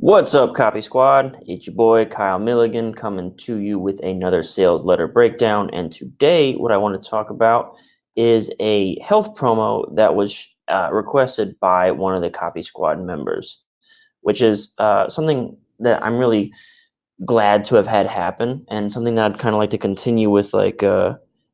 What's up, Copy Squad? It's your boy Kyle Milligan coming to you with another sales letter breakdown. And today, what I want to talk about is a health promo that was requested by one of the Copy Squad members, which is something that I'm really glad to have had happen, and something that I'd kind of like to continue with,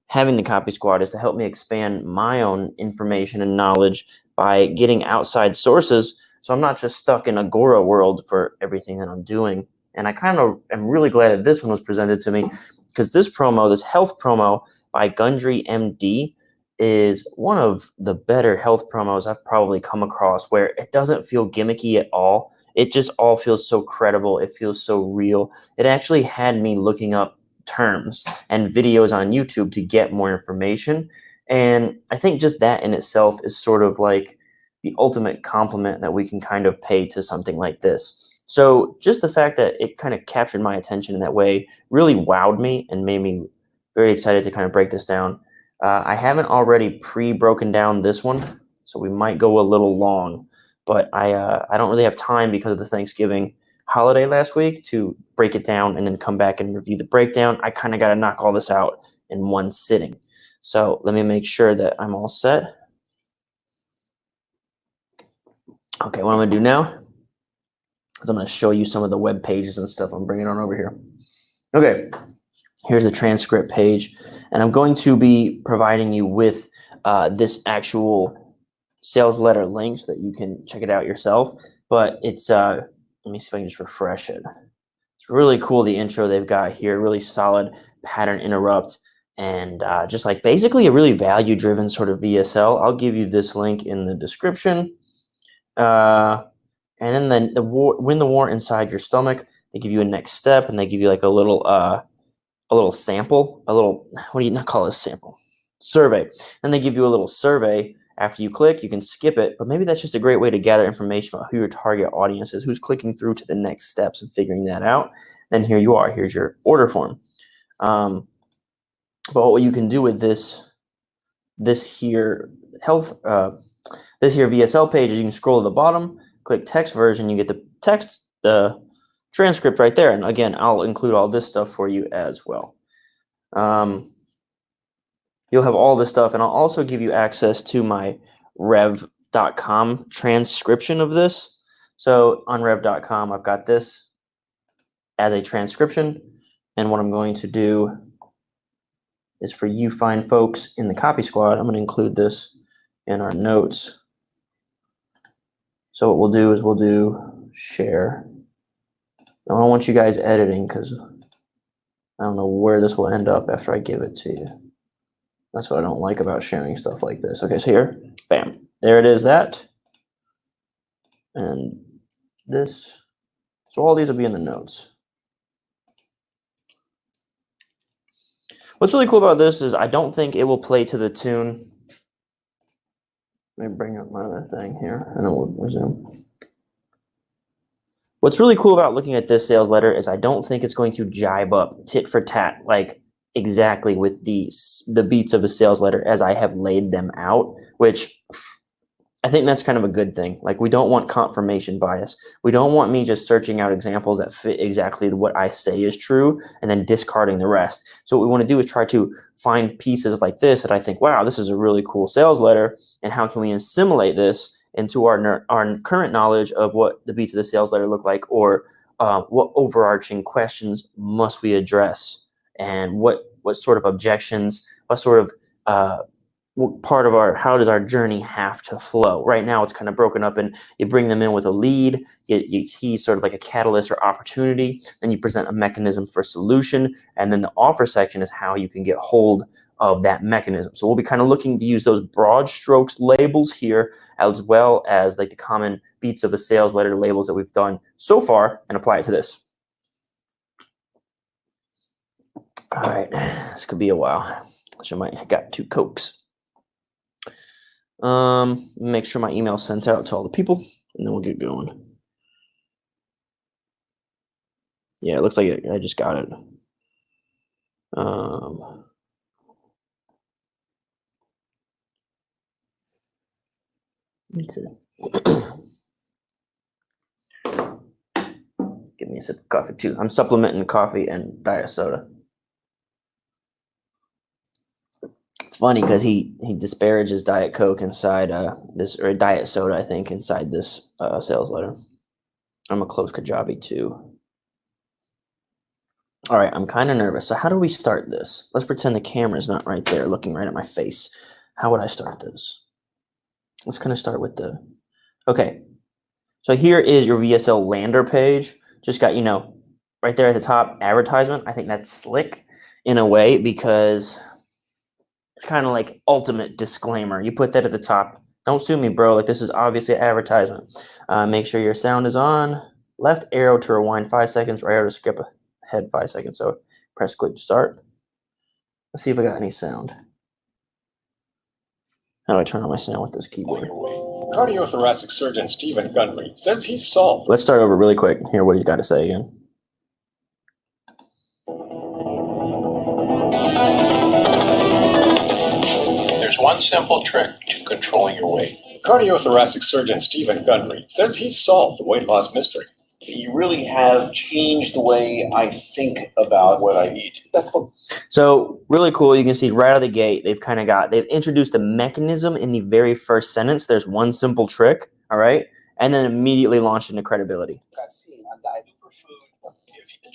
having the Copy Squad is to help me expand my own information and knowledge by getting outside sources, so I'm not just stuck in Agora world for everything that I'm doing. And I kind of am really glad that this one was presented to me, because this promo, this health promo by Gundry MD, is one of the better health promos I've probably come across, where it doesn't feel gimmicky at all. It just all feels so credible. It feels so real. It actually had me looking up terms and videos on YouTube to get more information. And I think just that in itself is sort of like the ultimate compliment that we can kind of pay to something like this. So just the fact that it kind of captured my attention in that way really wowed me and made me very excited to kind of break this down. I haven't already pre-broken down this one, so we might go a little long, but I don't really have time because of the Thanksgiving holiday last week to break it down and then come back and review the breakdown. I kind of got to knock all this out in one sitting. So let me make sure that I'm all set. Okay, what I'm going to do now is I'm going to show you some of the web pages and stuff I'm bringing on over here. Okay, here's the transcript page, and I'm going to be providing you with this actual sales letter link so that you can check it out yourself. But it's, let me see if I can just refresh it. It's really cool, the intro they've got here, really solid pattern interrupt, and just like basically a really value-driven sort of VSL. I'll give you this link in the description. And then the war, win the war inside your stomach. They give you a next step, and they give you like a little sample, a little, what do you not call it, a sample? Survey. Then they give you a little survey. After you click, you can skip it, but maybe that's just a great way to gather information about who your target audience is, who's clicking through to the next steps and figuring that out. Then here you are. Here's your order form. But what you can do with this here VSL page is you can scroll to the bottom, click text version, you get the text, the transcript right there. And again, I'll include all this stuff for you as well. You'll have all this stuff, and I'll also give you access to my rev.com transcription of this. So on rev.com, I've got this as a transcription, and what I'm going to do is, for you fine folks in the Copy Squad, I'm going to include this in our notes. So what we'll do is we'll do share. I don't want you guys editing because I don't know where this will end up after I give it to you. That's what I don't like about sharing stuff like this. Okay, so here, bam, there it is, that. And this, so all these will be in the notes. What's really cool about this is I don't think it will play to the tune. Let me bring up my other thing here, and then we'll resume. What's really cool about looking at this sales letter is I don't think it's going to jibe up tit for tat, like exactly with the beats of a sales letter as I have laid them out, which I think that's kind of a good thing. Like, we don't want confirmation bias. We don't want me just searching out examples that fit exactly what I say is true and then discarding the rest. So what we want to do is try to find pieces like this that I think, wow, this is a really cool sales letter, and how can we assimilate this into our current knowledge of what the beats of the sales letter look like, or what overarching questions must we address, and what sort of objections, what sort of part of how does our journey have to flow. Right now it's kind of broken up, and you bring them in with a lead, you see sort of like a catalyst or opportunity, then you present a mechanism for solution, and then the offer section is how you can get hold of that mechanism. So we'll be kind of looking to use those broad strokes labels here, as well as like the common beats of a sales letter labels that we've done so far, and apply it to this. All right, this could be a while. So I might have got 2 Cokes. Make sure my email's sent out to all the people, and then we'll get going. Yeah, it looks like I just got it. Okay. Give me a sip of coffee too. I'm supplementing coffee and diet soda. It's funny because he disparages Diet Coke inside this, or Diet Soda, I think, inside this sales letter. I'm a close Kajabi too. All right, I'm kind of nervous. So how do we start this? Let's pretend the camera's not right there looking right at my face. How would I start this? Let's kind of start with the, okay. So here is your VSL lander page. Just got, right there at the top, advertisement. I think that's slick in a way because it's kind of like ultimate disclaimer. You put that at the top. Don't sue me, bro. Like, this is obviously advertisement. Make sure your sound is on. Left arrow to rewind 5 seconds, right arrow to skip ahead 5 seconds. So press click to start. Let's see if I got any sound. How do I turn on my sound with this keyboard? Cardiothoracic surgeon Stephen Gundry says he's solved. Let's start over really quick. Hear what he's got to say again. There's one simple trick to controlling your weight. Cardiothoracic surgeon Stephen Gundry says he's solved the weight loss mystery. You really have changed the way I think about what I eat. So really cool. You can see right out of the gate, they've introduced the mechanism in the very first sentence. There's one simple trick, all right? And then immediately launched into credibility.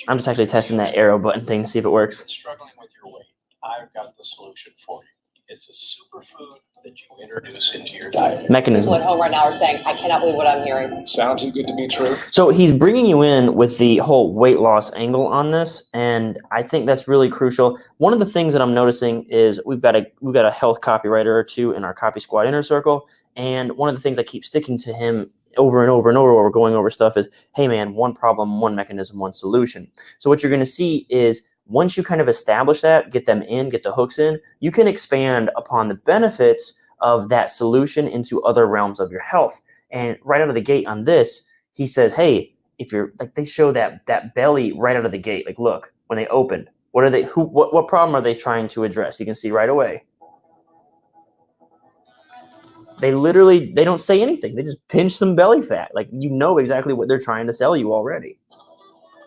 I'm just actually testing that arrow button thing to see if it works. Struggling with your weight, I've got the solution for you. It's a superfood that you introduce into your diet. Mechanism. People at home right now are saying, I cannot believe what I'm hearing. Sounds too good to be true. So he's bringing you in with the whole weight loss angle on this, and I think that's really crucial. One of the things that I'm noticing is we've got a health copywriter or two in our Copy Squad inner circle, and one of the things I keep sticking to him over and over and over while we're going over stuff is, hey man, one problem, one mechanism, one solution. So what you're going to see is once you kind of establish that, get them in, get the hooks in, you can expand upon the benefits of that solution into other realms of your health. And right out of the gate on this, he says, hey, if you're like, they show that belly right out of the gate. Like, look, when they open, what problem are they trying to address? You can see right away. They don't say anything. They just pinch some belly fat. Like, you know exactly what they're trying to sell you already.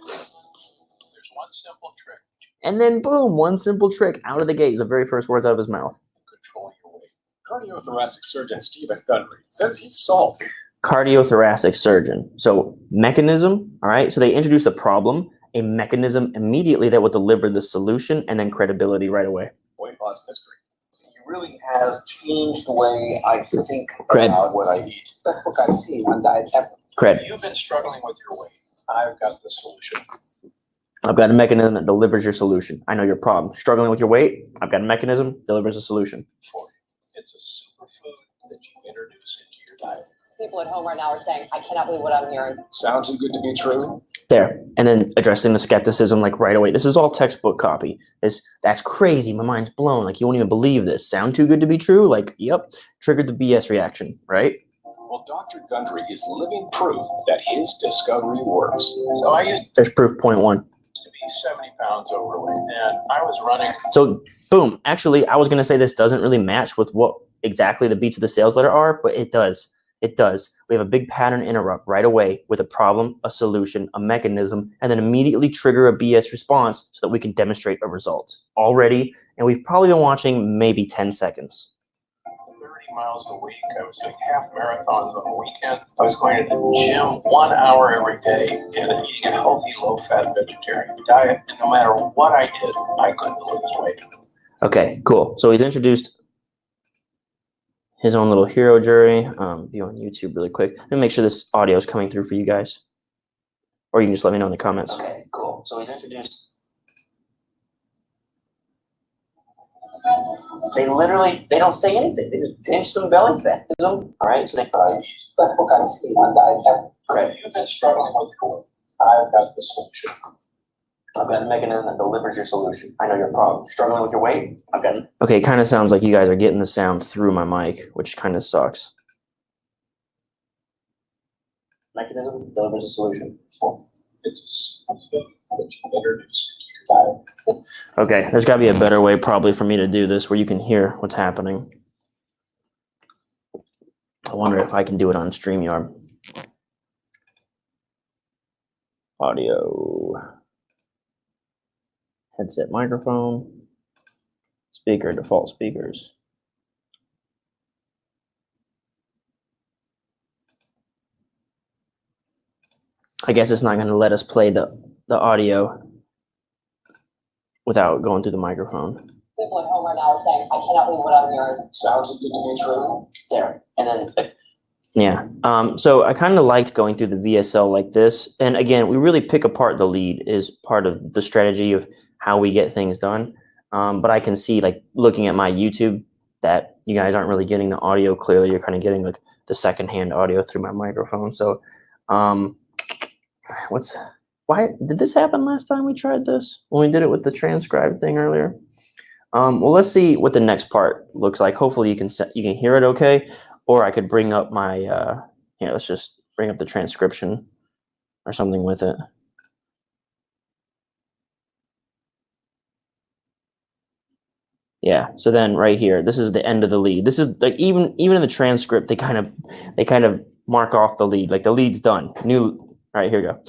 There's one simple trick. And then boom, one simple trick out of the gate is the very first words out of his mouth. Control your weight. Cardiothoracic surgeon Stephen Gundry says he's solved. Cardiothoracic surgeon. So mechanism, all right? So they introduce a problem, a mechanism immediately that will deliver the solution, and then credibility right away. Weight loss mystery. You really have changed the way I think about what I eat. Best book I've seen on diet ever. Cred. If you've been struggling with your weight, I've got the solution. I've got a mechanism that delivers your solution. I know your problem. Struggling with your weight, I've got a mechanism, delivers a solution. For you. It's a superfood that you introduce into your diet. People at home right now are saying, I cannot believe what I'm hearing. Sounds too good to be true. There. And then addressing the skepticism like right away. This is all textbook copy. That's crazy. My mind's blown. Like, you won't even believe this. Sound too good to be true? Like, yep. Triggered the BS reaction, right? Well, Dr. Gundry is living proof that his discovery works. So I used There's proof point one. to be 70 pounds overweight, and I was running. So boom. Actually, I was going to say this doesn't really match with what exactly the beats of the sales letter are, but it does. It does. We have a big pattern interrupt right away with a problem, a solution, a mechanism, and then immediately trigger a BS response so that we can demonstrate a result already. And we've probably been watching maybe 10 seconds. 30 miles a week. I was doing half marathons on the weekend. I was going to the gym 1 hour every day and eating a healthy, low-fat vegetarian diet. And no matter what I did, I couldn't lose weight. Okay, cool. So he's introduced his own little hero jury. View on YouTube really quick. Let me make sure this audio is coming through for you guys. Or you can just let me know in the comments. Okay, cool. So he's introduced. They don't say anything. They just pinch some belly fat. All right, so they. Best book I've seen on diet ever. If you've been struggling with your weight, I've got the solution. I've got a mechanism that delivers your solution. I know your problem. Struggling with your weight? I've got it. Okay, it kind of sounds like you guys are getting the sound through my mic, which kind of sucks. Mechanism delivers a solution. It's a superfood that you introduce into your diet. Okay, there's got to be a better way probably for me to do this where you can hear what's happening. I wonder if I can do it on StreamYard. audio, headset microphone, speaker, default speakers. I guess it's not going to let us play the audio without going through the microphone. People at home are now saying, I cannot believe what I'm hearing. Sounds like you can true. There. And then, yeah. So I kind of liked going through the VSL like this. And again, we really pick apart the lead is part of the strategy of how we get things done. But I can see, like, looking at my YouTube, that you guys aren't really getting the audio clearly. You're kind of getting like the secondhand audio through my microphone. So why did this happen last time we tried this, when we did it with the transcribe thing earlier? Well, let's see what the next part looks like. Hopefully you can hear it okay, or I could bring up my let's just bring up the transcription or something with it. Yeah, so then right here, this is the end of the lead. This is like, even in the transcript, they kind of mark off the lead, like the lead's done. All right, here we go.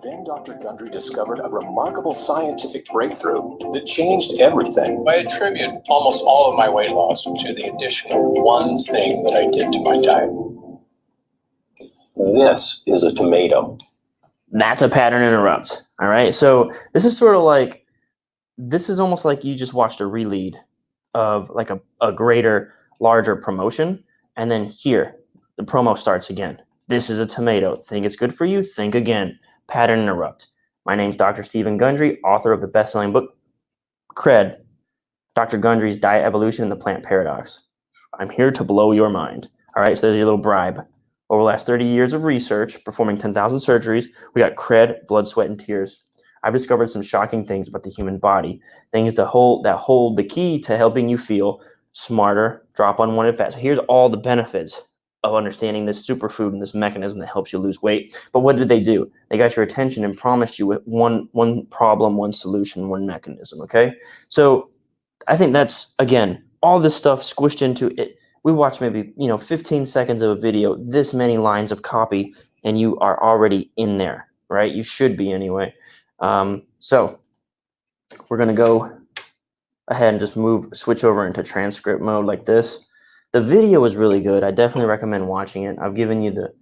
Then Dr. Gundry discovered a remarkable scientific breakthrough that changed everything. I attribute almost all of my weight loss to the addition of one thing that I did to my diet. This is a tomato. That's a pattern interrupt. All right, so this is sort of like, this is almost like you just watched a re-lead of like a greater, larger promotion, and then here, the promo starts again. This is a tomato. Think it's good for you? Think again. Pattern interrupt. My name's Dr. Stephen Gundry, author of the best-selling book, Cred, Dr. Gundry's Diet Evolution and the Plant Paradox. I'm here to blow your mind. All right, so there's your little bribe. Over the last 30 years of research, performing 10,000 surgeries, we got cred, blood, sweat, and tears. I've discovered some shocking things about the human body, things that hold the key to helping you feel smarter, drop unwanted fat. So here's all the benefits of understanding this superfood and this mechanism that helps you lose weight. But what did they do? They got your attention and promised you with one problem, one solution, one mechanism, okay? So I think that's, again, all this stuff squished into it. We watched maybe 15 seconds of a video, this many lines of copy, and you are already in there, right? You should be anyway. So we're gonna go ahead and just switch over into transcript mode like this. The video is really good. I definitely recommend watching it. I've given you the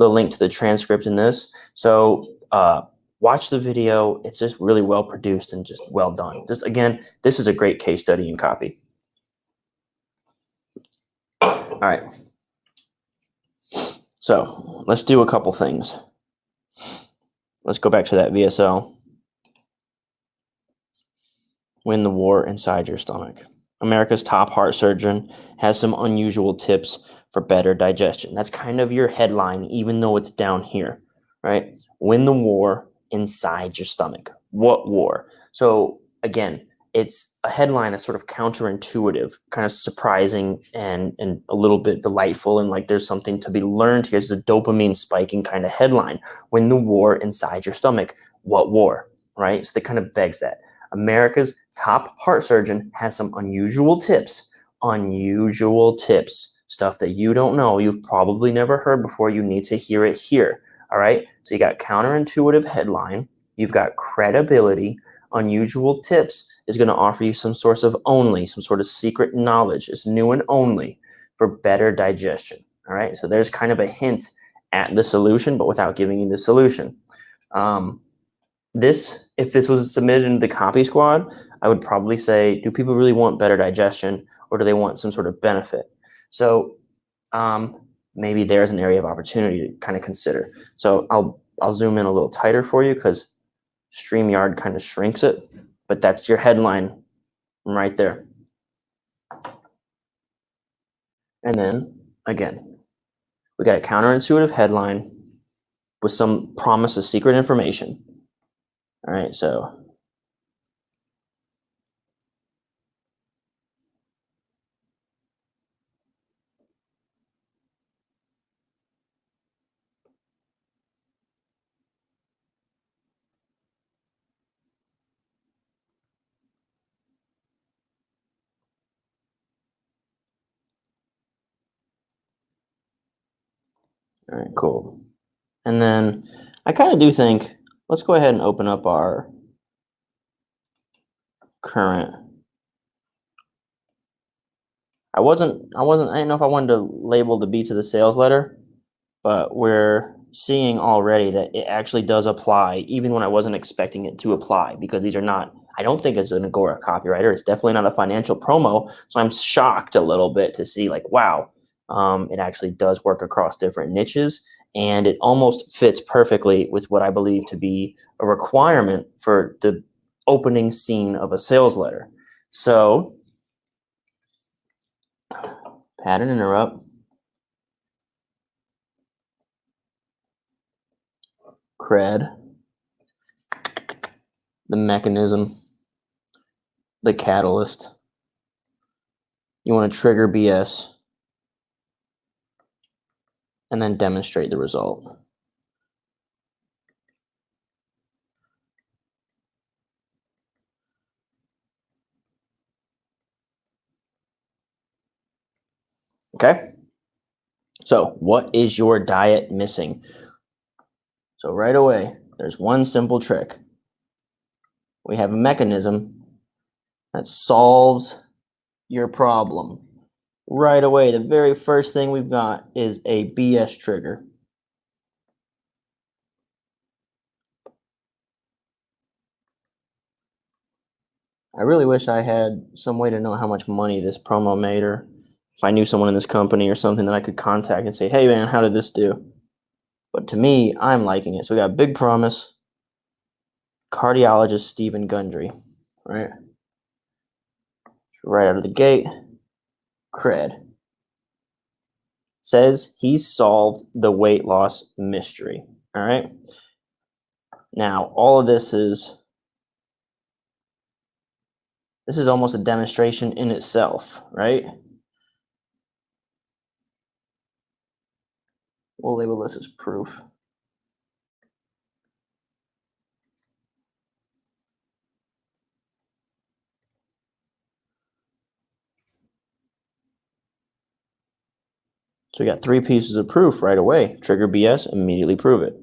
link to the transcript in this. So watch the video. It's just really well produced and just well done. Just again, this is a great case study in copy. All right. So let's do a couple things. Let's go back to that VSL. Win the war inside your stomach. America's top heart surgeon has some unusual tips for better digestion. That's kind of your headline, even though it's down here, right? Win the war inside your stomach. What war? So again, it's a headline that's sort of counterintuitive, kind of surprising and a little bit delightful, and like there's something to be learned here. It's a dopamine spiking kind of headline. Win the war inside your stomach. What war, right? So that kind of begs that. America's top heart surgeon has some unusual tips, stuff that you don't know, you've probably never heard before. You need to hear it here. All right. So you got counterintuitive headline, you've got credibility, unusual tips is going to offer you some sort of secret knowledge. It's new and only for better digestion. All right. So there's kind of a hint at the solution, but without giving you the solution. If this was submitted into the copy squad, I would probably say, do people really want better digestion, or do they want some sort of benefit? So maybe there's an area of opportunity to kind of consider. So I'll zoom in a little tighter for you because StreamYard kind of shrinks it, but that's your headline right there. And then again, we got a counterintuitive headline with some promise of secret information. All right, so all right, cool. And then I kind of do think, let's go ahead and open up our current. I didn't know if I wanted to label the beats of the sales letter, but we're seeing already that it actually does apply, even when I wasn't expecting it to apply, because these are not, I don't think it's an Agora copywriter. It's definitely not a financial promo. So I'm shocked a little bit to see like, wow, it actually does work across different niches. And it almost fits perfectly with what I believe to be a requirement for the opening scene of a sales letter. So pattern interrupt, cred, the mechanism, the catalyst. You want to trigger BS and then demonstrate the result. Okay. So what is your diet missing? So right away, there's one simple trick. We have a mechanism that solves your problem. Right away, the very first thing we've got is a BS trigger. I really wish I had some way to know how much money this promo made, or if I knew someone in this company or something that I could contact and say, hey man, how did this do? But to me, I'm liking it. So we got big promise, cardiologist Stephen Gundry, right? Right out of the gate, cred. Says he solved the weight loss mystery, all right? Now, all of this is almost a demonstration in itself, right? We'll label this as proof. So we got 3 pieces of proof right away. Trigger BS, immediately prove it.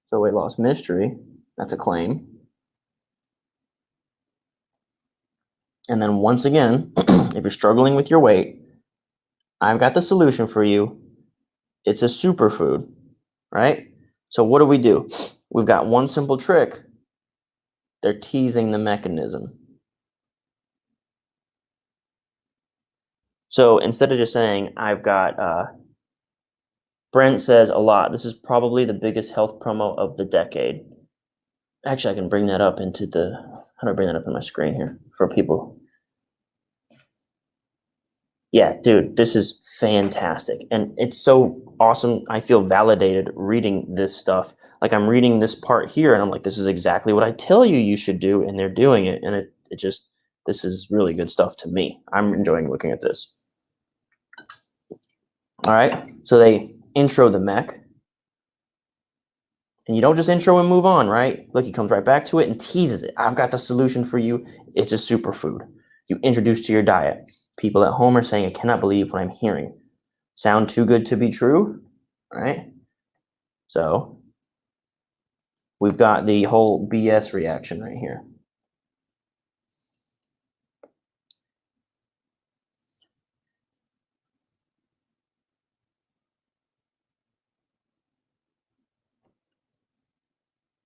So weight loss mystery, that's a claim. And then once again, if you're struggling with your weight, I've got the solution for you. It's a superfood, right? So what do? We've got one simple trick. They're teasing the mechanism. So instead of just saying, I've got, Brent says a lot, this is probably the biggest health promo of the decade. Actually, I can bring that up into how do I bring that up on my screen here for people? Yeah, dude, this is fantastic. And it's so awesome. I feel validated reading this stuff. Like I'm reading this part here and I'm like, this is exactly what I tell you should do. And they're doing it. And it just, this is really good stuff to me. I'm enjoying looking at this. All right. So they intro the mech. And you don't just intro and move on, right? Look, he comes right back to it and teases it. I've got the solution for you. It's a superfood. You introduce to your diet. People at home are saying, I cannot believe what I'm hearing. Sound too good to be true, right? So we've got the whole BS reaction right here.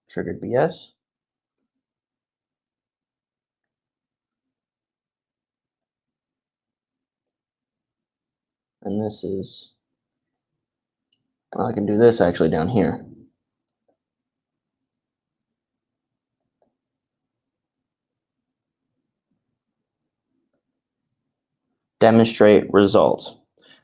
Triggered BS. And this is, well, I can do this actually down here. Demonstrate results.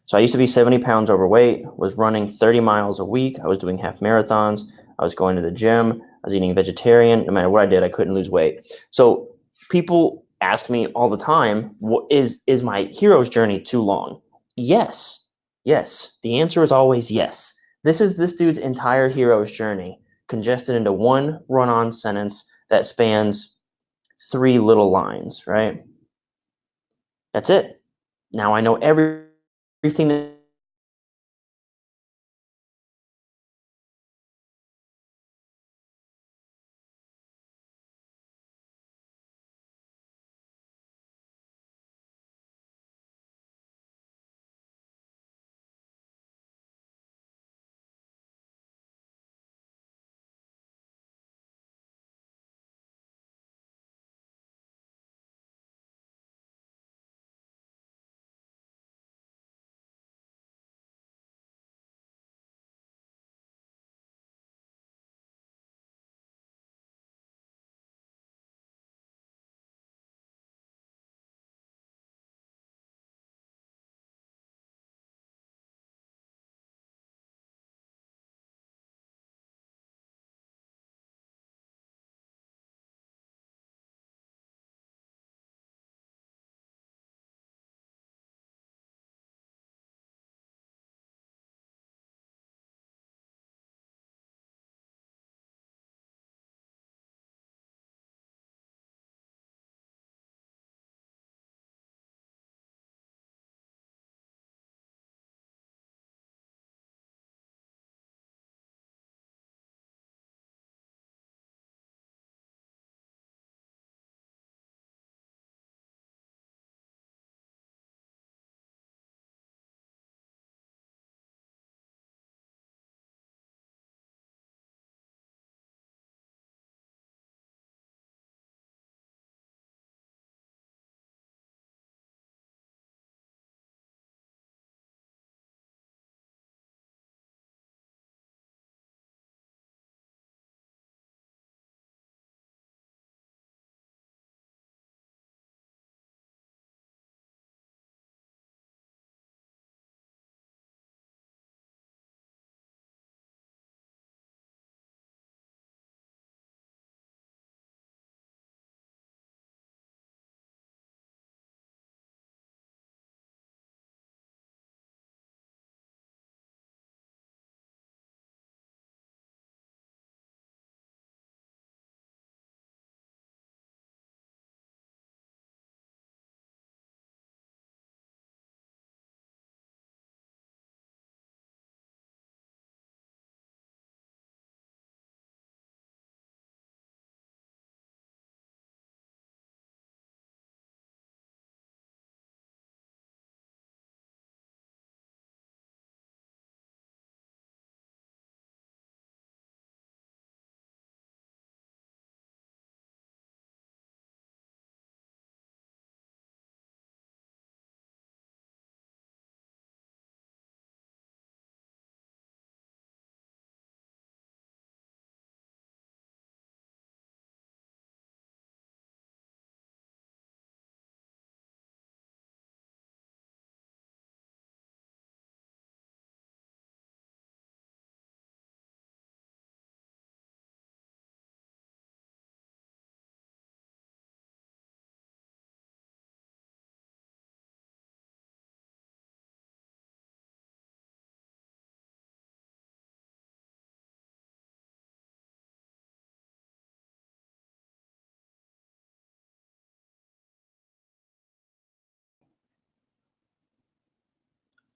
So I used to be 70 pounds overweight, was running 30 miles a week. I was doing half marathons. I was going to the gym. I was eating vegetarian. No matter what I did, I couldn't lose weight. So people ask me all the time, is my hero's journey too long? Yes. Yes. The answer is always yes. This is this dude's entire hero's journey congested into one run-on sentence that spans 3 little lines, right? That's it. Now I know everything that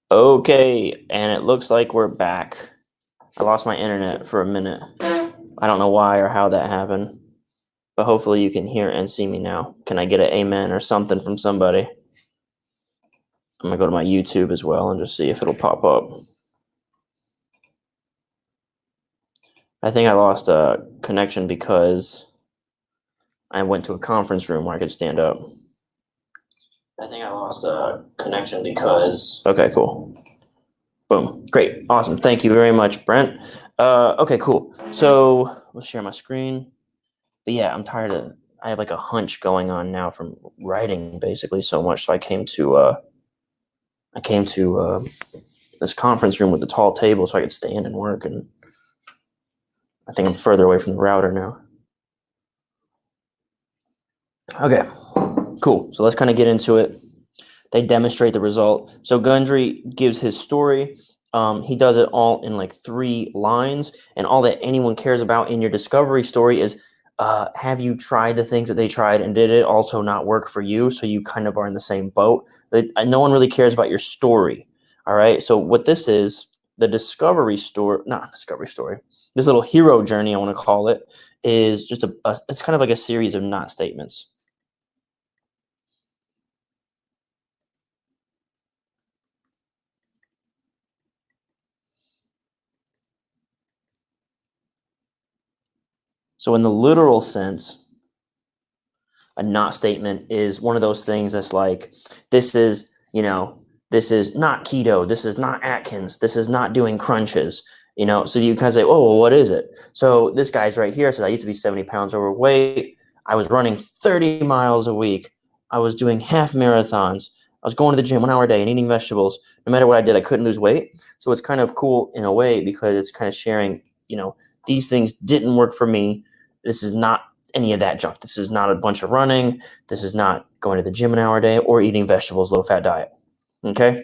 Okay, and it looks like we're back. I lost my internet for a minute. I don't know why or how that happened, but hopefully you can hear and see me now. Can I get an amen or something from somebody? I'm gonna go to my YouTube as well and just see if it'll pop up. I think I lost a connection because I went to a conference room where I could stand up. I think I lost a connection because... Okay, cool. Boom. Great. Awesome. Thank you very much, Brent. Okay, cool. So let's share my screen. But yeah, I'm tired of... I have like a hunch going on now from writing basically so much. So I came to this conference room with the tall table so I could stand and work, and I think I'm further away from the router now. Okay, cool. So let's kind of get into it. They demonstrate the result. So Gundry gives his story. He does it all in like 3 lines, and all that anyone cares about in your discovery story is, have you tried the things that they tried, and did it also not work for you? So you kind of are in the same boat. But no one really cares about your story. All right. So what this is, the discovery story, not discovery story, this little hero journey, I want to call it, is just it's kind of like a series of not statements. So in the literal sense, a not statement is one of those things that's like, this is, this is not keto, this is not Atkins, this is not doing crunches, so you kind of say, oh, well, what is it? So this guy's right here says, I used to be 70 pounds overweight. I was running 30 miles a week. I was doing half marathons. I was going to the gym 1 hour a day and eating vegetables. No matter what I did, I couldn't lose weight. So it's kind of cool in a way because it's kind of sharing, these things didn't work for me. This is not any of that junk. This is not a bunch of running. This is not going to the gym 1 hour a day or eating vegetables, low-fat diet. Okay?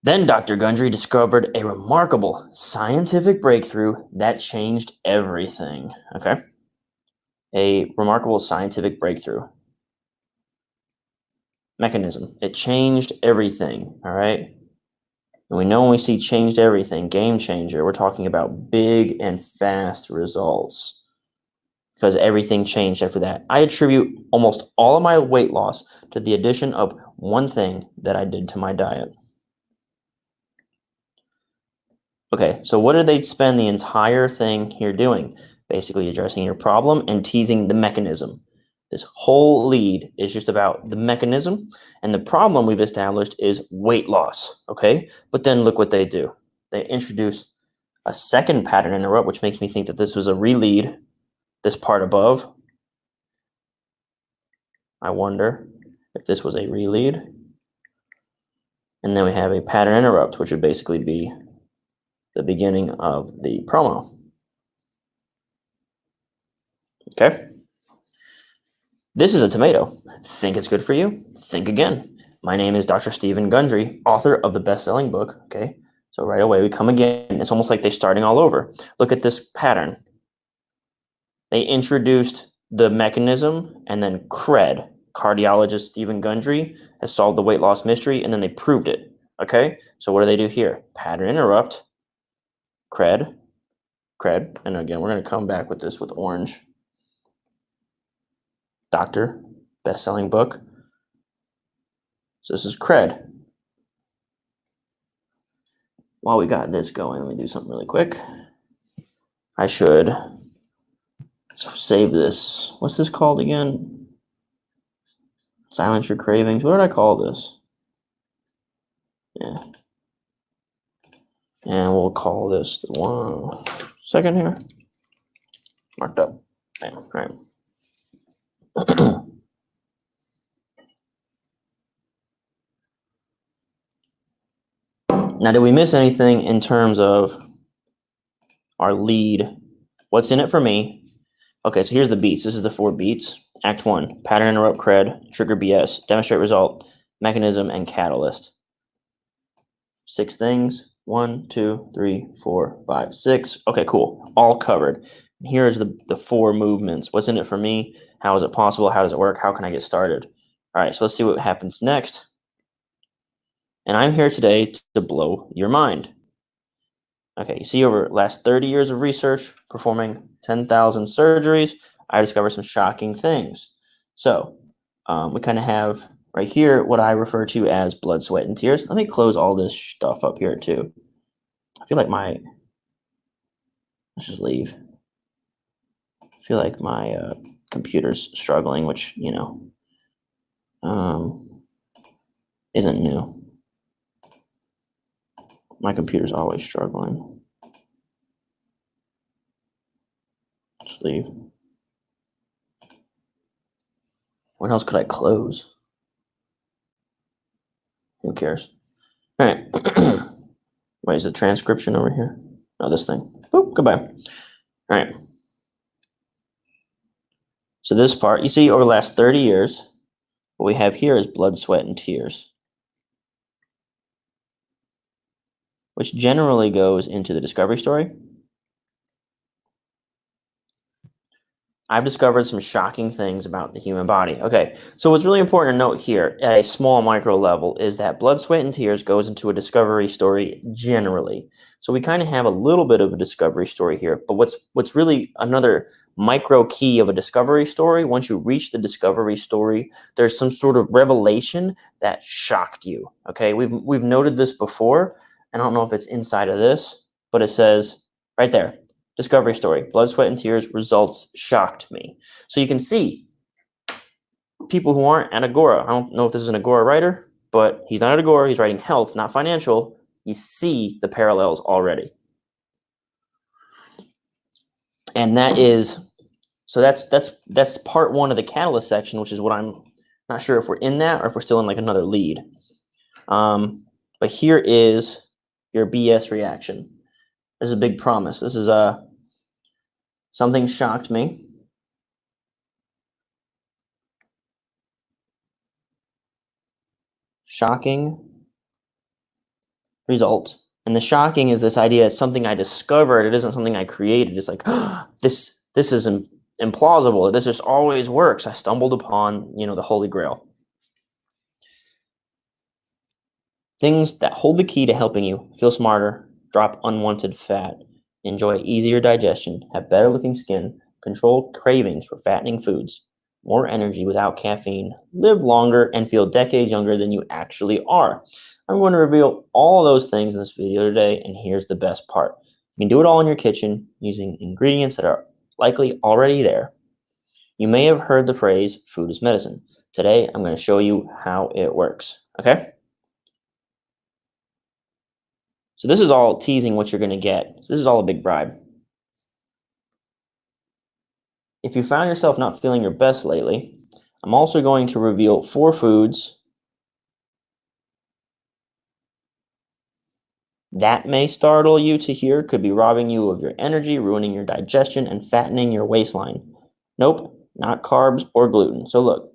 Then Dr. Gundry discovered a remarkable scientific breakthrough that changed everything. Okay? A remarkable scientific breakthrough. Mechanism. It changed everything. All right? And we know when we see changed everything, game changer, we're talking about big and fast results, because everything changed after that. I attribute almost all of my weight loss to the addition of one thing that I did to my diet. Okay, so what did they spend the entire thing here doing? Basically addressing your problem and teasing the mechanism. This whole lead is just about the mechanism, and the problem we've established is weight loss, okay? But then look what they do. They introduce a second pattern interrupt, which makes me think that this was a relead, this part above. I wonder if this was a relead. And then we have a pattern interrupt, which would basically be the beginning of the promo. Okay? This is a tomato. Think it's good for you? Think again. My name is Dr. Stephen Gundry, author of the best-selling book. Okay? So right away we come again. It's almost like they're starting all over. Look at this pattern. They introduced the mechanism, and then cred. Cardiologist Stephen Gundry has solved the weight loss mystery, and then they proved it. Okay? So what do they do here? Pattern interrupt, cred, and again, we're going to come back with this with orange. Doctor, best-selling book. So this is cred. While we got this going, let me do something really quick. I should save this. What's this called again? Silence your cravings. What did I call this? Yeah. And we'll call this the 1 second here. Marked up. Bam. All right. Now, did we miss anything in terms of our lead? What's in it for me? Okay, so here's the beats. This is the 4 beats. Act 1, pattern interrupt, cred, trigger BS, demonstrate result, mechanism, and catalyst. 6 things. 1, 2, 3, 4, 5, 6. Okay, cool. All covered. Here's the 4 movements. What's in it for me? How is it possible? How does it work? How can I get started? All right, so let's see what happens next. And I'm here today to blow your mind. Okay, you see, over the last 30 years of research, performing 10,000 surgeries, I discovered some shocking things. So, we kind of have right here what I refer to as blood, sweat, and tears. Let me close all this stuff up here too. I feel like let's just leave. I feel like my computer's struggling, which, isn't new. My computer's always struggling. Just leave. What else could I close? Who cares? All right. Wait, is the transcription over here? No, this thing. Boop, goodbye. All right. So this part, you see, over the last 30 years, what we have here is blood, sweat, and tears, which generally goes into the discovery story. I've discovered some shocking things about the human body. Okay, so what's really important to note here at a small micro level is that blood, sweat, and tears goes into a discovery story generally. So we kind of have a little bit of a discovery story here, but what's really another micro key of a discovery story, once you reach the discovery story, there's some sort of revelation that shocked you. Okay, we've noted this before. I don't know if it's inside of this, but it says right there. Discovery story, blood, sweat, and tears, results shocked me. So you can see people who aren't at Agora. I don't know if this is an Agora writer, but he's not at Agora. He's writing health, not financial. You see the parallels already. And that is, so that's part one of the catalyst section, which is what I'm not sure if we're in that or if we're still in like another lead. But here is your BS reaction. This is a big promise. This is something shocked me. Shocking result. And the shocking is this idea it's something I discovered. It isn't something I created. It's like, this is implausible. This just always works. I stumbled upon, the Holy Grail. Things that hold the key to helping you feel smarter, drop unwanted fat, enjoy easier digestion, have better looking skin, control cravings for fattening foods, more energy without caffeine, live longer, and feel decades younger than you actually are. I'm going to reveal all of those things in this video today, and here's the best part. You can do it all in your kitchen using ingredients that are likely already there. You may have heard the phrase, food is medicine. Today, I'm going to show you how it works, okay? So this is all teasing what you're going to get. So this is all a big bribe. If you found yourself not feeling your best lately, I'm also going to reveal 4 foods that may startle you to hear, could be robbing you of your energy, ruining your digestion, and fattening your waistline. Nope, not carbs or gluten. So look,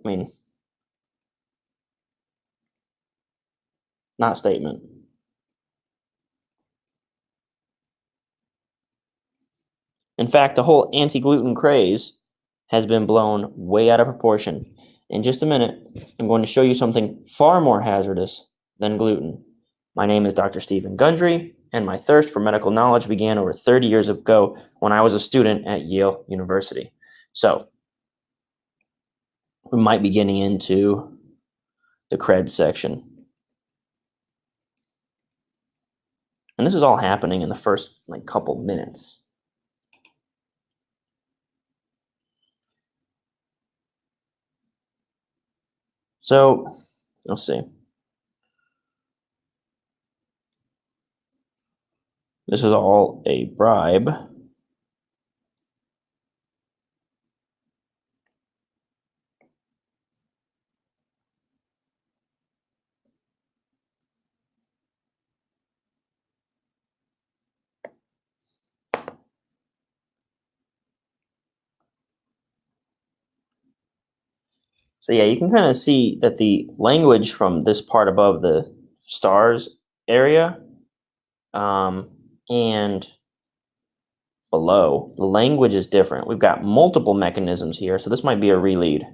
not statement. In fact, the whole anti-gluten craze has been blown way out of proportion. In just a minute, I'm going to show you something far more hazardous than gluten. My name is Dr. Stephen Gundry, and my thirst for medical knowledge began over 30 years ago when I was a student at Yale University. So, we might be getting into the cred section. And this is all happening in the first couple minutes. So, let's see. This is all a bribe. So yeah, you can kind of see that the language from this part above the stars area and below, the language is different. We've got multiple mechanisms here, so this might be a relead.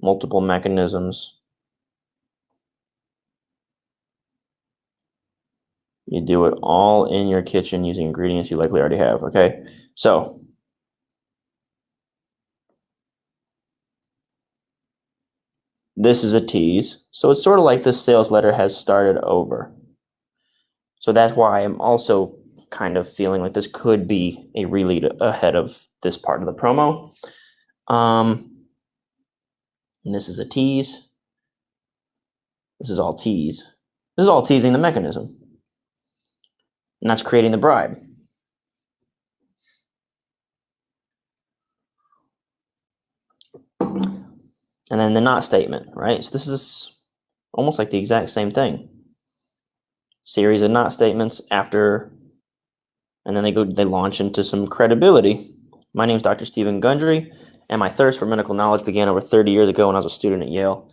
multiple mechanisms. You do it all in your kitchen using ingredients you likely already have, okay? So, this is a tease. So it's sort of like this sales letter has started over. So that's why I'm also kind of feeling like this could be a relead ahead of this part of the promo. And this is a tease. This is all tease. This is all teasing the mechanism. And that's creating the bribe. And then the not statement, right? So this is almost like the exact same thing. Series of not statements after, and then they launch into some credibility. My name is Dr. Stephen Gundry, and my thirst for medical knowledge began over 30 years ago when I was a student at Yale.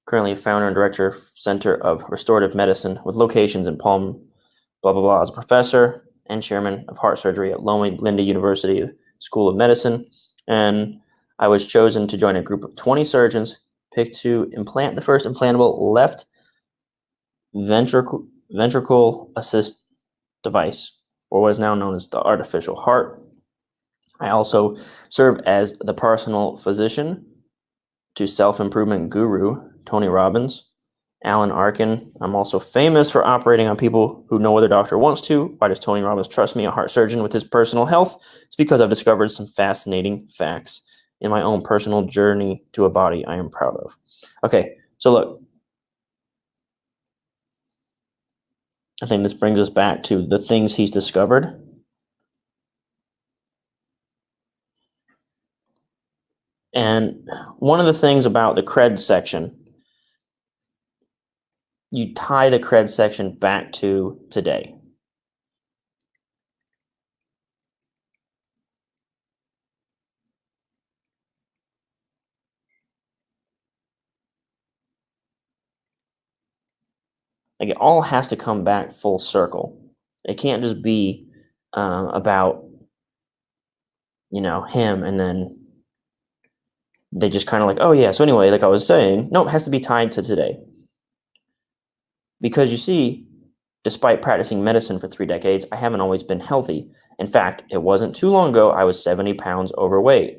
Currently a founder and director Center of Restorative Medicine with locations in Palm, blah, blah, blah. As a professor and chairman of heart surgery at Loma Linda University School of Medicine. And I was chosen to join a group of 20 surgeons picked to implant the first implantable left ventricle assist device, or what is now known as the artificial heart. I also serve as the personal physician to self-improvement guru Tony Robbins, Alan Arkin. I'm also famous for operating on people who no other doctor wants to. Why does Tony Robbins trust me, a heart surgeon, with his personal health? It's because I've discovered some fascinating facts in my own personal journey to a body I am proud of. Okay, so look. I think this brings us back to the things he's discovered. And one of the things about the cred section, you tie the cred section back to today. Like, it all has to come back full circle. It can't just be about, him, and then they just kind of like, oh yeah, so anyway, like I was saying, no, it has to be tied to today. Because you see, despite practicing medicine for 3 decades, I haven't always been healthy. In fact, it wasn't too long ago I was 70 pounds overweight.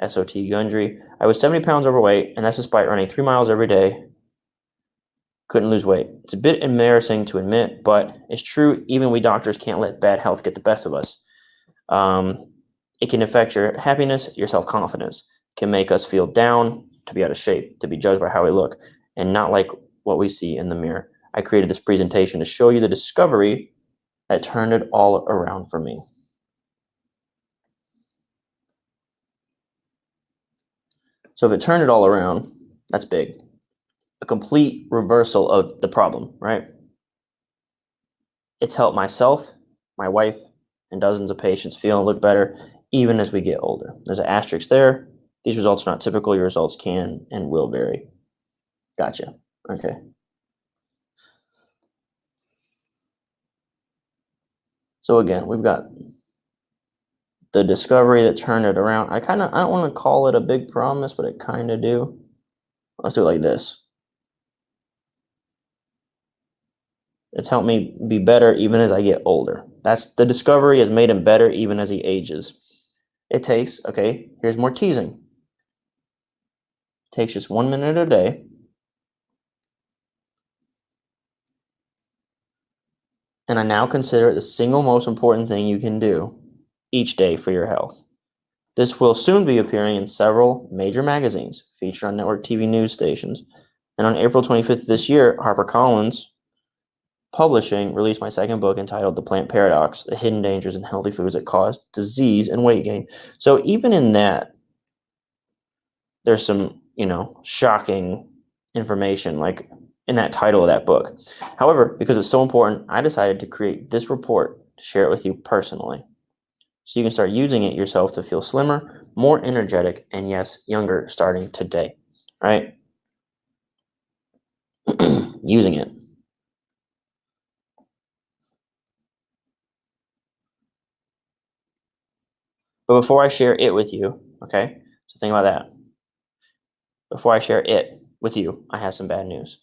SOT Gundry. I was 70 pounds overweight, and that's despite running 3 miles every day. Couldn't lose weight. It's a bit embarrassing to admit, but it's true. Even we doctors can't let bad health get the best of us. It can affect your happiness, your self-confidence. Can make us feel down, to be out of shape, to be judged by how we look, and not like what we see in the mirror. I created this presentation to show you the discovery that turned it all around for me. So if it turned it all around, that's big. A complete reversal of the problem, right? It's helped myself, my wife, and dozens of patients feel and look better even as we get older. There's an asterisk there. These results are not typical. Your results can and will vary. Gotcha. Okay. So again, we've got the discovery that turned it around. I don't want to call it a big promise, but I kind of do. Let's do it like this. It's helped me be better even as I get older. That's the discovery has made him better even as he ages. It takes, okay, here's more teasing. It takes just 1 minute a day. And I now consider it the single most important thing you can do each day for your health. This will soon be appearing in several major magazines, featured on network TV news stations. And on April 25th this year, HarperCollins Publishing released my second book entitled The Plant Paradox, The Hidden Dangers in Healthy Foods That Cause Disease and Weight Gain. So even in that, there's some, shocking information, like in that title of that book. However, because it's so important, I decided to create this report to share it with you personally. So you can start using it yourself to feel slimmer, more energetic, and yes, younger starting today, right? Using it. But before I share it with you, okay, so think about that. before I share it with you, I have some bad news.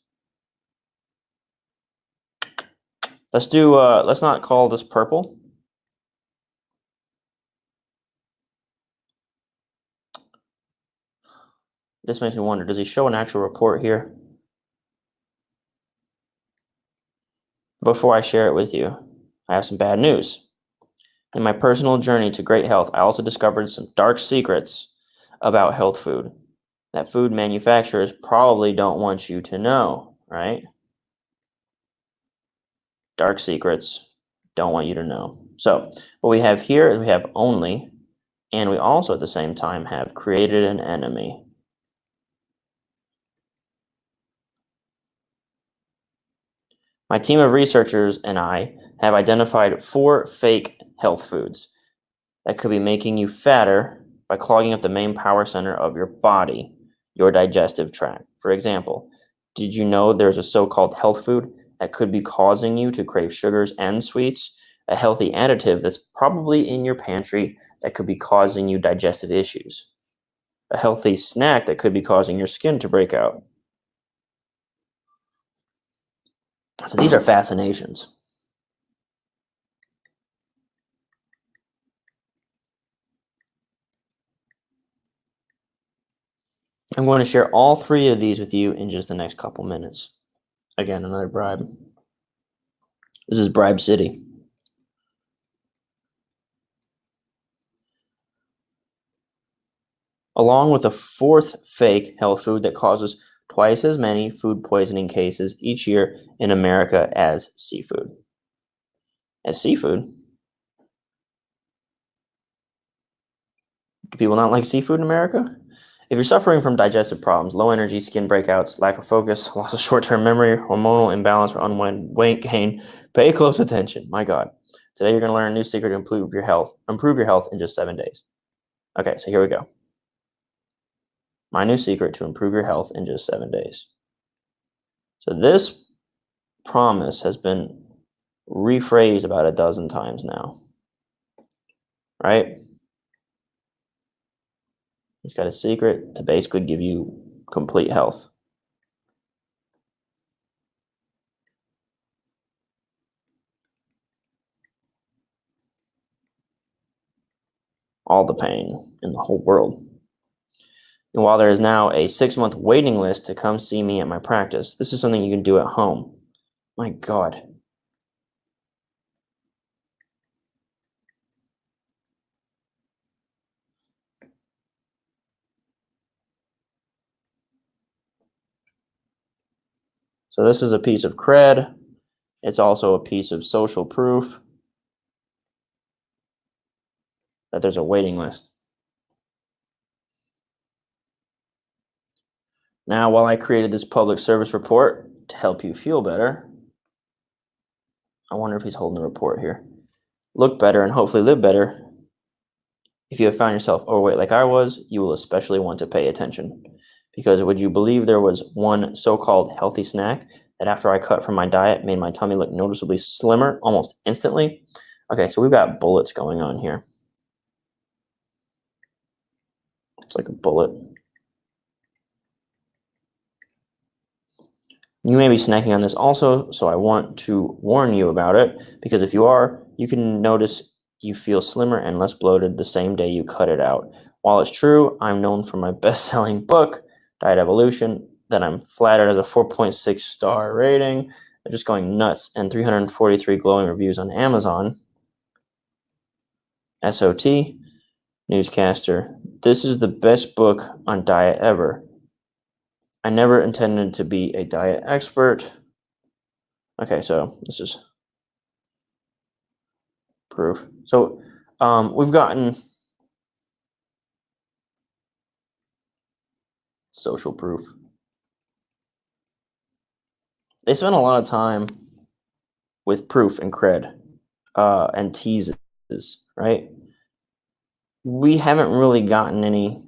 Let's not call this purple. This makes me wonder, does he show an actual report here? Before I share it with you, I have some bad news. In my personal journey to great health, I also discovered some dark secrets about health food that food manufacturers probably don't want you to know, right? Dark secrets, don't want you to know. So what we have here is we have only, and we also at the same time have created an enemy. My team of researchers and I have identified 4 fake health foods that could be making you fatter by clogging up the main power center of your body, your digestive tract. For example, did you know there's a so-called health food that could be causing you to crave sugars and sweets? A healthy additive that's probably in your pantry that could be causing you digestive issues. A healthy snack that could be causing your skin to break out. So these are fascinations. I'm going to share all 3 of these with you in just the next couple minutes. Again, another bribe. This is Bribe City. Along with a 4th fake health food that causes twice as many food poisoning cases each year in America as seafood. As seafood? Do people not like seafood in America? If you're suffering from digestive problems, low energy, skin breakouts, lack of focus, loss of short-term memory, hormonal imbalance, or unwanted weight gain, pay close attention. My God. Today you're going to learn a new secret to improve your health in just 7 days. Okay, so here we go. My new secret to improve your health in just 7 days. So this promise has been rephrased about a dozen times now, right? He's got a secret to basically give you complete health. All the pain in the whole world. And while there is now a 6-month waiting list to come see me at my practice, this is something you can do at home. My God. So this is a piece of cred. It's also a piece of social proof that there's a waiting list. Now, while I created this public service report to help you feel better, I wonder if he's holding the report here. Look better and hopefully live better. If you have found yourself overweight like I was, you will especially want to pay attention. Because would you believe there was one so-called healthy snack that after I cut from my diet made my tummy look noticeably slimmer almost instantly? Okay, so we've got bullets going on here. It's like a bullet. You may be snacking on this also, so I want to warn you about it, because if you are, you can notice you feel slimmer and less bloated the same day you cut it out. While it's true, I'm known for my best-selling book, Diet Evolution, that I'm flattered as a 4.6 star rating. They're just going nuts, and 343 glowing reviews on Amazon. SOT, newscaster. This is the best book on diet ever. I never intended to be a diet expert. Okay, so this is proof. So we've gotten social proof. They spend a lot of time with proof and cred and teases, right? We haven't really gotten anything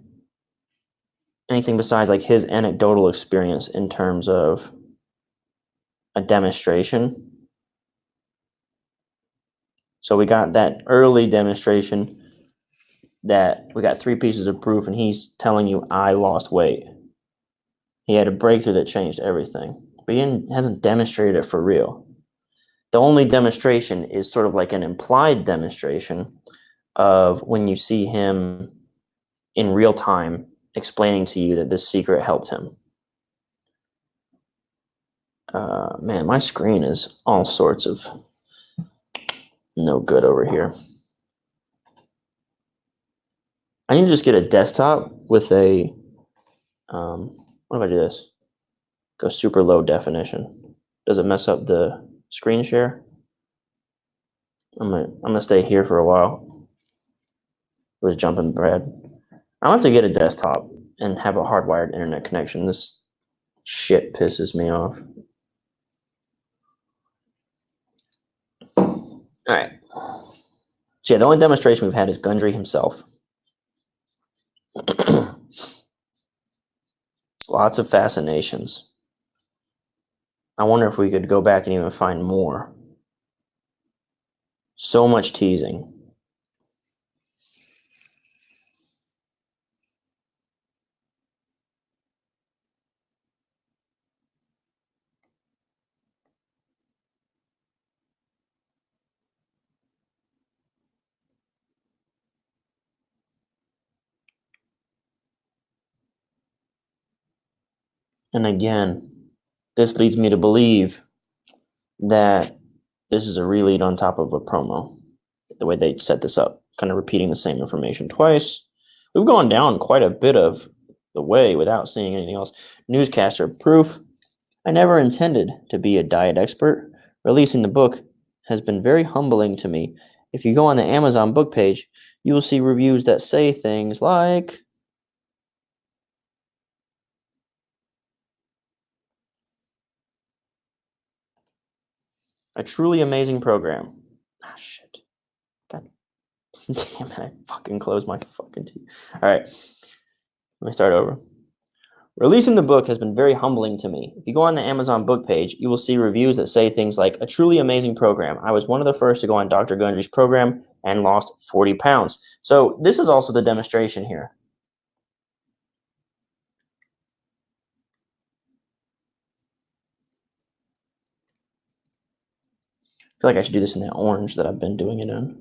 besides like his anecdotal experience in terms of a demonstration. So we got that early demonstration that we got 3 pieces of proof, and he's telling you I lost weight. He had a breakthrough that changed everything, but hasn't demonstrated it for real. The only demonstration is sort of like an implied demonstration of when you see him in real time explaining to you that this secret helped him. Man, my screen is all sorts of no good over here. I need to just get a desktop with a, what if I do this? Go super low definition. Does it mess up the screen share? I'm gonna stay here for a while. It was jumping bread. I'll have to get a desktop and have a hardwired internet connection. This shit pisses me off. All right. So yeah, the only demonstration we've had is Gundry himself. Lots of fascinations. I wonder if we could go back and even find more. So much teasing. And again, this leads me to believe that this is a read on top of a promo. The way they set this up, kind of repeating the same information twice. We've gone down quite a bit of the way without seeing anything else. Newscaster proof. I never intended to be a diet expert. Releasing the book has been very humbling to me. If you go on the Amazon book page, you will see reviews that say things like, a truly amazing program. Ah, shit. God damn it, I fucking closed my fucking teeth. All right, let me start over. Releasing the book has been very humbling to me. If you go on the Amazon book page, you will see reviews that say things like, a truly amazing program. I was one of the first to go on Dr. Gundry's program and lost 40 pounds. So this is also the demonstration here. I feel like I should do this in that orange that I've been doing it in.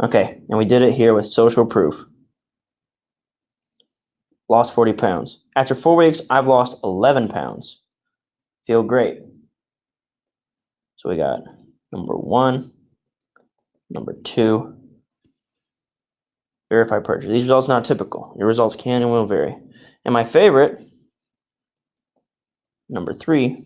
Okay, and we did it here with social proof. Lost 40 pounds. After 4 weeks, I've lost 11 pounds. Feel great. So we got number 1, number 2, verify purchase. These results not typical. Your results can and will vary. And my favorite, number 3,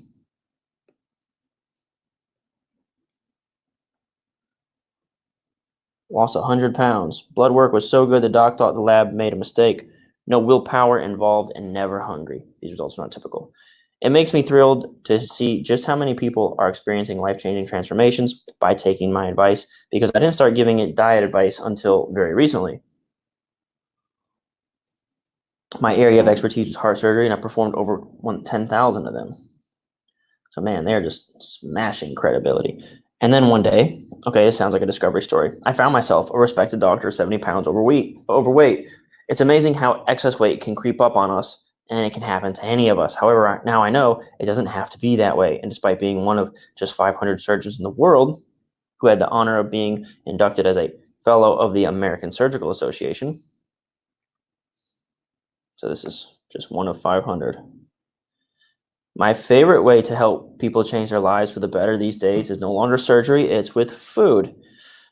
lost 100 pounds. Blood work was so good the doc thought the lab made a mistake. No willpower involved and never hungry. These results are not typical. It makes me thrilled to see just how many people are experiencing life-changing transformations by taking my advice, because I didn't start giving it diet advice until very recently. My area of expertise is heart surgery, and I performed over 10,000 of them. So man, they're just smashing credibility. And then one day, okay, this sounds like a discovery story. I found myself a respected doctor, 70 pounds overweight. It's amazing how excess weight can creep up on us, and it can happen to any of us. However, now I know it doesn't have to be that way. And despite being one of just 500 surgeons in the world who had the honor of being inducted as a fellow of the American Surgical Association, so this is just one of 500. My favorite way to help people change their lives for the better these days is no longer surgery, it's with food.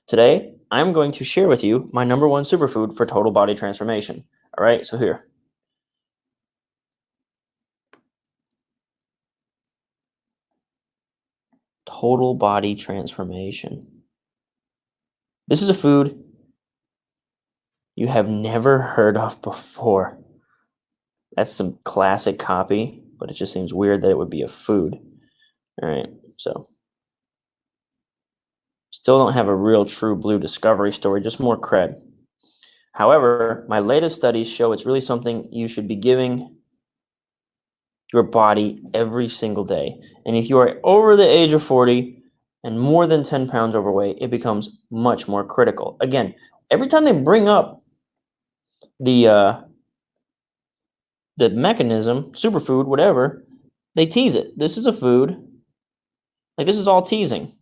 Today, I'm going to share with you my number 1 superfood for total body transformation. All right, so here. Total body transformation. This is a food you have never heard of before. That's some classic copy, but it just seems weird that it would be a food. All right, so still don't have a real true blue discovery story, just more cred. However, my latest studies show it's really something you should be giving your body every single day. And if you are over the age of 40 and more than 10 pounds overweight, it becomes much more critical. Again, every time they bring up the mechanism, superfood, whatever, they tease it. This is a food. Like, this is all teasing.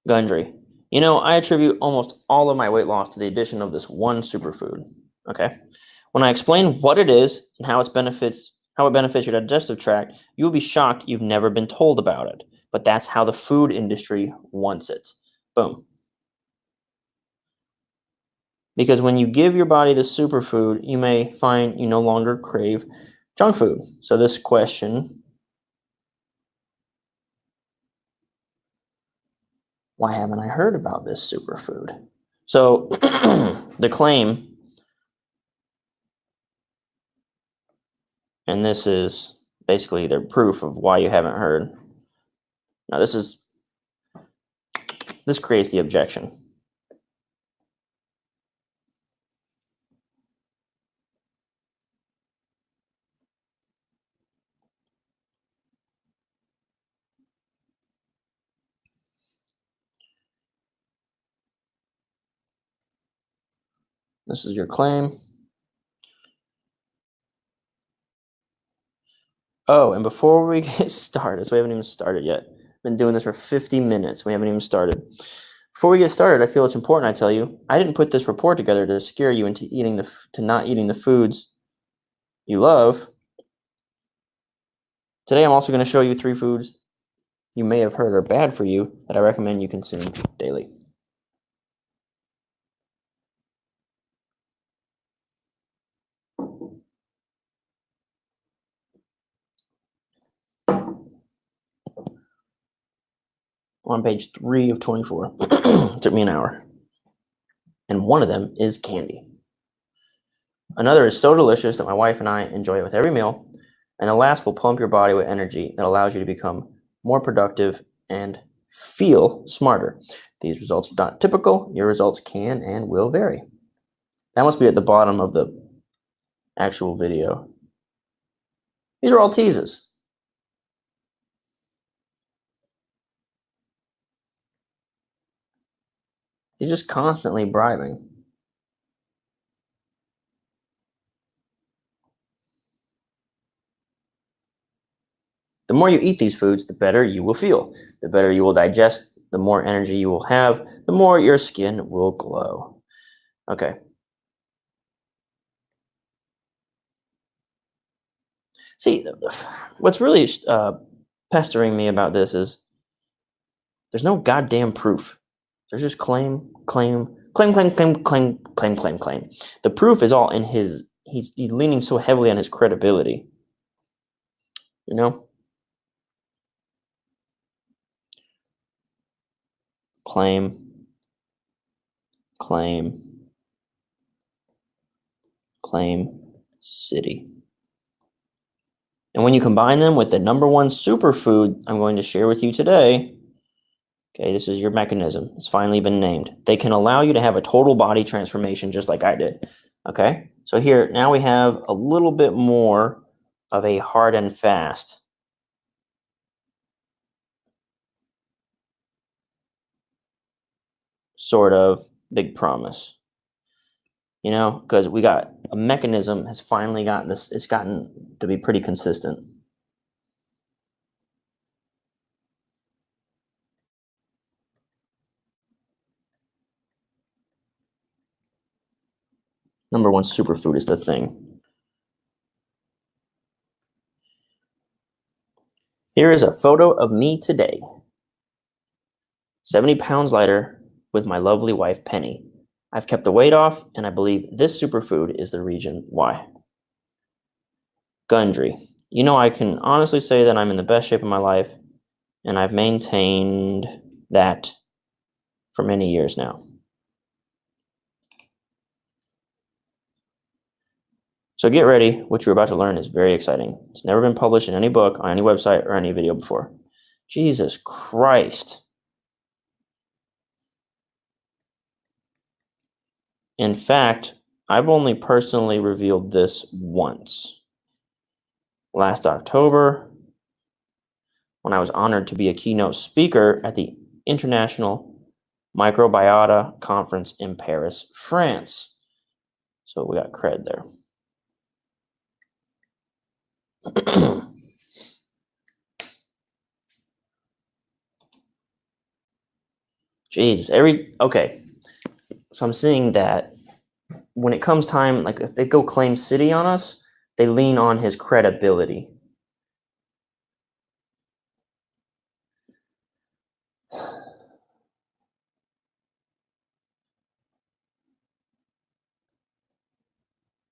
Gundry. You know, I attribute almost all of my weight loss to the addition of this one superfood. Okay? When I explain what it is and how it benefits your digestive tract, you will be shocked you've never been told about it. But that's how the food industry wants it. Boom. Because when you give your body the superfood, you may find you no longer crave junk food. So this question, why haven't I heard about this superfood? So the claim, and this is basically their proof of why you haven't heard. Now this creates the objection. This is your claim. Oh, and before we get started, so we haven't even started yet. Been doing this for 50 minutes. We haven't even started. Before we get started, I feel it's important I tell you, I didn't put this report together to scare you into not eating the foods you love. Today, I'm also going to show you 3 foods you may have heard are bad for you that I recommend you consume daily. On page 3 of 24. It took me an hour. And one of them is candy. Another is so delicious that my wife and I enjoy it with every meal. And the last will pump your body with energy that allows you to become more productive and feel smarter. These results are not typical. Your results can and will vary. That must be at the bottom of the actual video. These are all teases. You're just constantly bribing. The more you eat these foods, the better you will feel. The better you will digest, the more energy you will have, the more your skin will glow. Okay. See, what's really pestering me about this is there's no goddamn proof. There's just claim. The proof is all in he's leaning so heavily on his credibility. You know? Claim, city. And when you combine them with the number one superfood I'm going to share with you today, okay, this is your mechanism. It's finally been named. They can allow you to have a total body transformation just like I did. Okay, so here, now we have a little bit more of a hard and fast. Sort of big promise. You know, because we got a mechanism has finally gotten this, it's gotten to be pretty consistent. Number one superfood is the thing. Here is a photo of me today. 70 pounds lighter with my lovely wife, Penny. I've kept the weight off, and I believe this superfood is the reason why. Gundry. You know, I can honestly say that I'm in the best shape of my life, and I've maintained that for many years now. So get ready. What you're about to learn is very exciting. It's never been published in any book, on any website, or any video before. Jesus Christ. In fact, I've only personally revealed this once. last October when I was honored to be a keynote speaker at the International Microbiota Conference in Paris, France. So we got cred there. Jesus, okay. So I'm seeing that when it comes time, like if they go claim city on us, they lean on his credibility.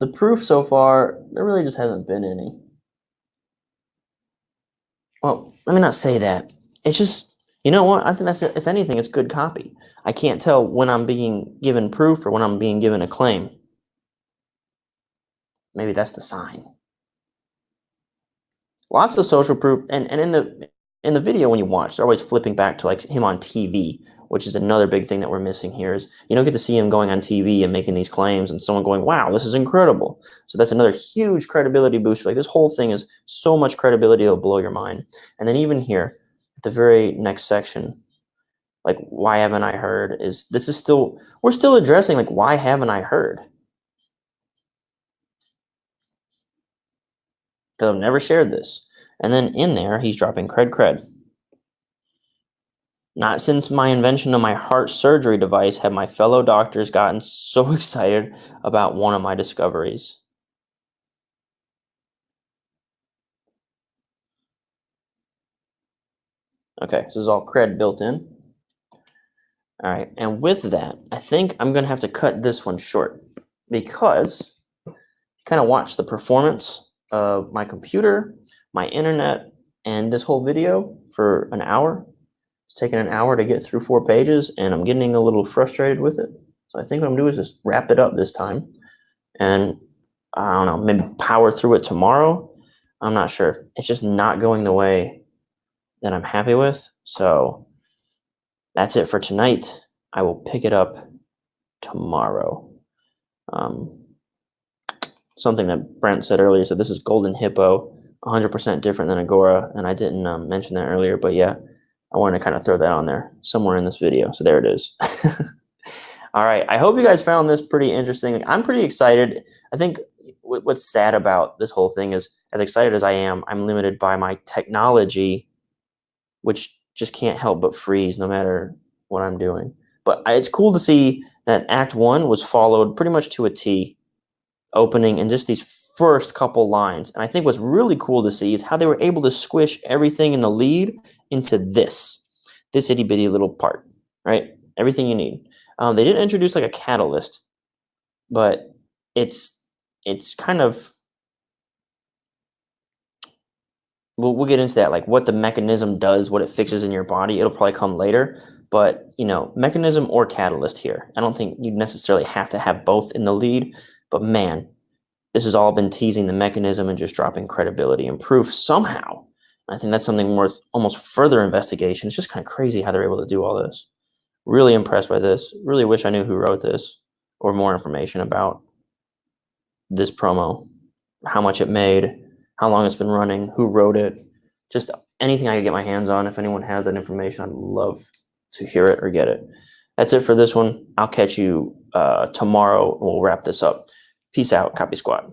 The proof so far, there really just hasn't been any. Well, let me not say that. It's just, you know what? I think that's, if anything, it's good copy. I can't tell when I'm being given proof or when I'm being given a claim. Maybe that's the sign. Lots of social proof, and in the video when you watch, they're always flipping back to like him on TV, which is another big thing that we're missing here. Is you don't get to see him going on TV and making these claims, and someone going, "Wow, this is incredible." So that's another huge credibility booster. Like this whole thing is so much credibility, it'll blow your mind. And then even here at the very next section, like why haven't I heard? We're still addressing like why haven't I heard? Because I've never shared this. And then in there, he's dropping cred. Not since my invention of my heart surgery device have my fellow doctors gotten so excited about one of my discoveries. Okay, so this is all cred built in. All right, and with that, I think I'm going to have to cut this one short because kind of watch the performance of my computer, my internet, and this whole video for an hour. It's taken an hour to get through 4 pages, and I'm getting a little frustrated with it. So I think what I'm doing is just wrap it up this time, and I don't know, maybe power through it tomorrow. I'm not sure. It's just not going the way that I'm happy with. So that's it for tonight. I will pick it up tomorrow. Something that Brent said earlier, so this is Golden Hippo, 100% different than Agora, and I didn't mention that earlier, but yeah, I wanted to kind of throw that on there somewhere in this video, so there it is. All right, I hope you guys found this pretty interesting. I'm pretty excited. I think what's sad about this whole thing is, as excited as I am, I'm limited by my technology, which just can't help but freeze no matter what I'm doing. But it's cool to see that Act 1 was followed pretty much to a T, opening in just these first couple lines. And I think what's really cool to see is how they were able to squish everything in the lead into this itty bitty little part, right? Everything you need. They didn't introduce like a catalyst, but it's kind of, we'll get into that, like what the mechanism does, what it fixes in your body. It'll probably come later, but mechanism or catalyst here. I don't think you necessarily have to have both in the lead, but man, this has all been teasing the mechanism and just dropping credibility and proof somehow. I think that's something worth almost further investigation. It's just kind of crazy how they're able to do all this. Really impressed by this. Really wish I knew who wrote this or more information about this promo, how much it made, how long it's been running, who wrote it, just anything I could get my hands on. If anyone has that information, I'd love to hear it or get it. That's it for this one. I'll catch you tomorrow. We'll wrap this up. Peace out, Copy Squad.